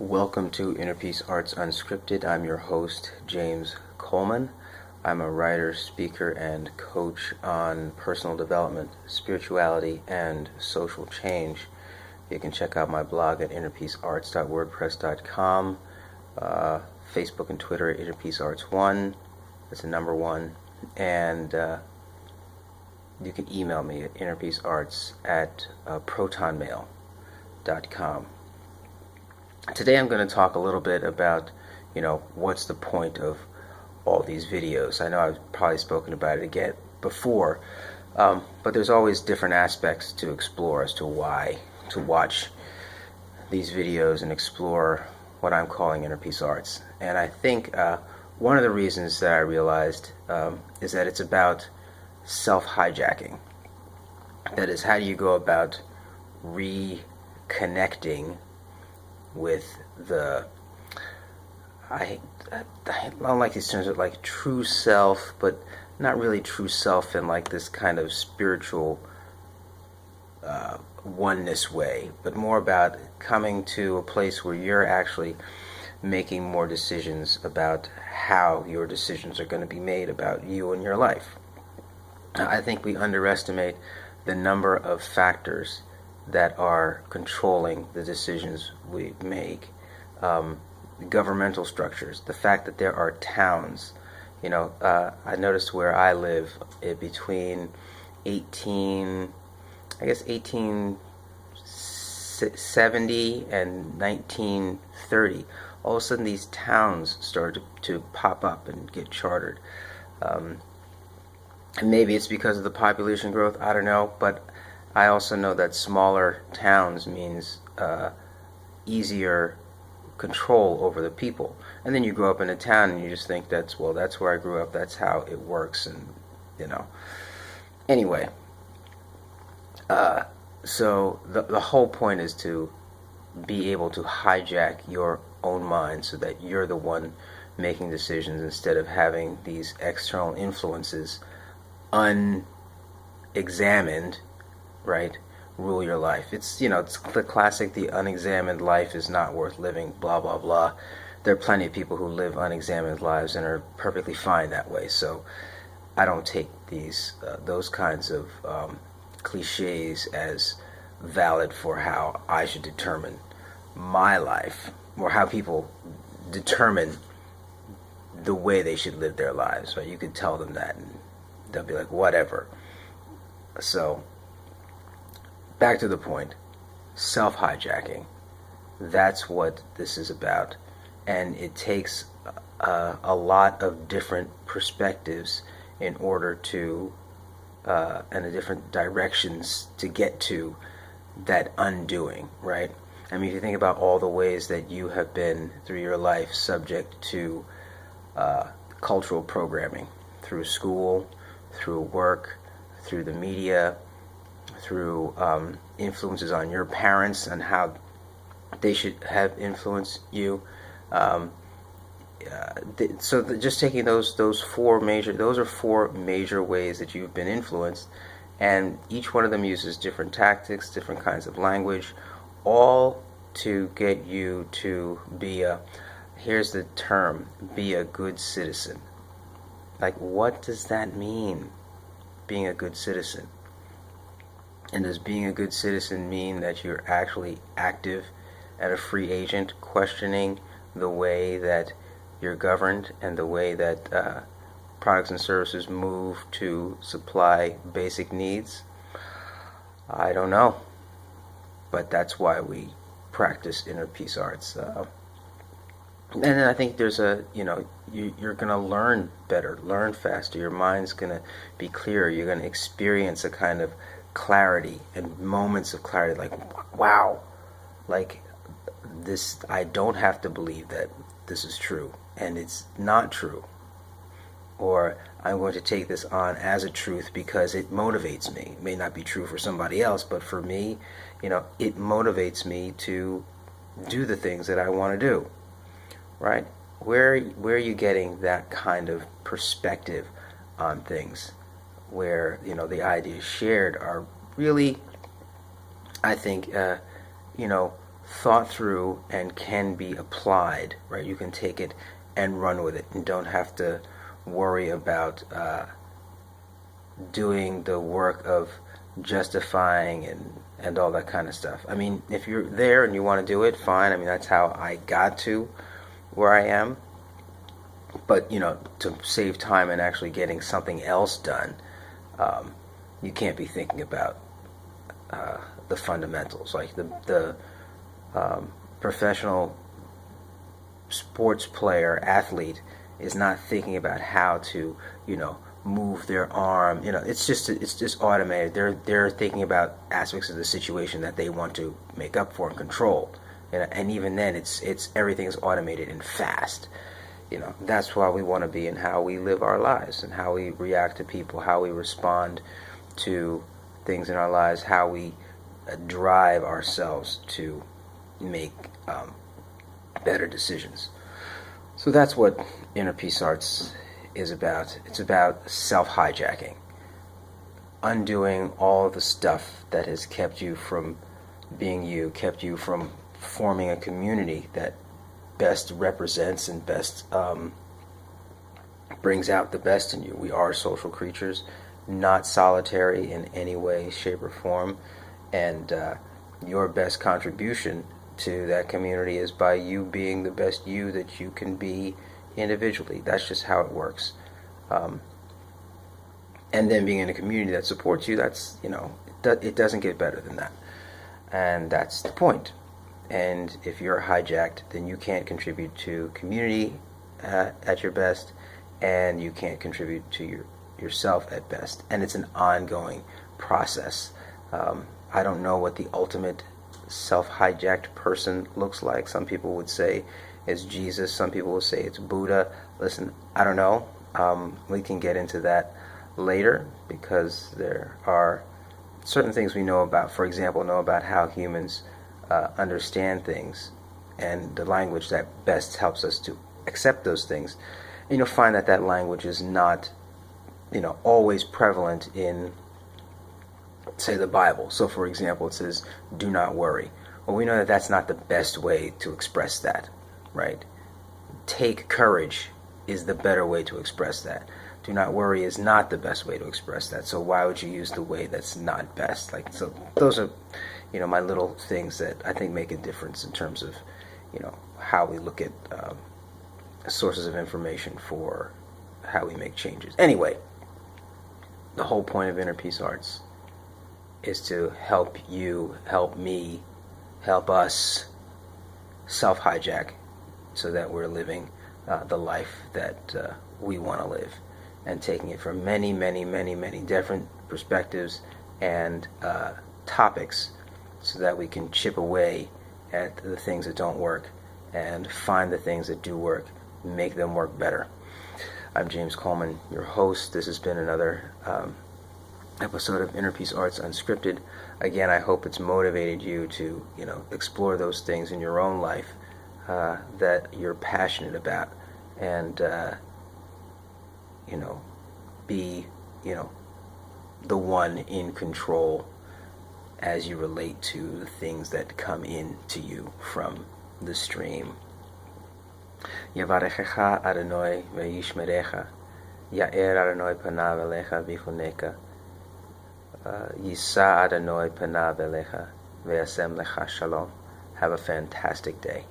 Welcome to Inner Peace Arts Unscripted. I'm your host, James Coleman. I'm a writer, speaker, and coach on personal development, spirituality, and social change. You can check out my blog at innerpeacearts.wordpress.com, Facebook and Twitter at innerpeacearts1. That's the number one. And you can email me at innerpeacearts@protonmail.com. Today I'm going to talk a little bit about, what's the point of all these videos. I know I've probably spoken about it again before, but there's always different aspects to explore as to why to watch these videos and explore what I'm calling Inner Peace Arts. And I think one of the reasons that I realized is that it's about self-hijacking. That is, how do you go about reconnecting with the, I don't like these terms, but like true self, but not really true self in like this kind of spiritual oneness way, but more about coming to a place where you're actually making more decisions about how your decisions are going to be made about you and your life. I think we underestimate the number of factors that are controlling the decisions we make. Governmental structures, the fact that there are towns. I noticed where I live, between 1870 and 1930, all of a sudden these towns started to pop up and get chartered. And maybe it's because of the population growth, I don't know, but I also know that smaller towns means easier control over the people. And then you grow up in a town and you just think that's where I grew up, that's how it works, and Anyway, so the whole point is to be able to hijack your own mind so that you're the one making decisions instead of having these external influences unexamined, right, rule your life. It's it's the classic, the unexamined life is not worth living, blah blah blah. There are plenty of people who live unexamined lives and are perfectly fine that way. So I don't take those kinds of cliches as valid for how I should determine my life, or how people determine the way they should live their lives. Right? You could tell them that and they'll be like, whatever. So back to the point, self-hijacking. That's what this is about. And it takes a lot of different perspectives in order to, and the different directions to get to that undoing, right? I mean, if you think about all the ways that you have been through your life subject to cultural programming, through school, through work, through the media, through influences on your parents and how they should have influenced you. Just taking those are four major ways that you've been influenced, and each one of them uses different tactics, different kinds of language, all to get you to be here's the term, be a good citizen. Like, what does that mean, being a good citizen? And does being a good citizen mean that you're actually active and a free agent, questioning the way that you're governed and the way that products and services move to supply basic needs? I don't know. But that's why we practice Inner Peace Arts. And then I think there's you're going to learn better, learn faster. Your mind's going to be clearer. You're going to experience a kind of clarity and moments of clarity, like, wow, like this, I don't have to believe that this is true and it's not true, or I'm going to take this on as a truth because it motivates me. It may not be true for somebody else, but for me, it motivates me to do the things that I want to do, right? Where are you getting that kind of perspective on things, where the ideas shared are really, I think, thought through and can be applied, right? You can take it and run with it and don't have to worry about doing the work of justifying and all that kind of stuff. I mean, if you're there and you want to do it, fine. I mean, that's how I got to where I am. But, to save time and actually getting something else done, you can't be thinking about the fundamentals. Like the professional sports player, athlete, is not thinking about how to, move their arm. It's just automated. They're thinking about aspects of the situation that they want to make up for and control. And even then, it's everything is automated and fast. That's why we want to be in how we live our lives and how we react to people, how we respond to things in our lives, how we drive ourselves to make better decisions. So that's what Inner Peace Arts is about. It's about self-hijacking, undoing all the stuff that has kept you from being you, kept you from forming a community that best represents and best brings out the best in you. We are social creatures, not solitary in any way, shape, or form, and your best contribution to that community is by you being the best you that you can be individually. That's just how it works. And then being in a community that supports you, that's, it doesn't get better than that. And that's the point. And if you're hijacked, then you can't contribute to community at your best, and you can't contribute to yourself at best. And it's an ongoing process. I don't know what the ultimate self-hijacked person looks like. Some people would say it's Jesus. Some people will say it's Buddha. Listen, I don't know. We can get into that later, because there are certain things we know about. For example, know about how humans understand things and the language that best helps us to accept those things. And you'll find that language is not, always prevalent in, say, the Bible. So, for example, it says, "Do not worry." Well, we know that that's not the best way to express that, right? "Take courage" is the better way to express that. "Do not worry" is not the best way to express that. So why would you use the way that's not best? So those are, my little things that I think make a difference in terms of, how we look at sources of information for how we make changes. Anyway, the whole point of Inner Peace Arts is to help you, help me, help us self-hijack so that we're living the life that we want to live, and taking it from many, many, many, many different perspectives and topics, so that we can chip away at the things that don't work and find the things that do work, make them work better. I'm James Coleman, your host. This has been another episode of Inner Peace Arts Unscripted. Again, I hope it's motivated you to, explore those things in your own life that you're passionate about, and be the one in control as you relate to the things that come in to you from the stream. Yavarechecha Adonai ve'yishmerecha, Ya'er Adonai panav elecha v'chuneka, Yisa Adonai panav elecha ve'asem lecha shalom. Have a fantastic day.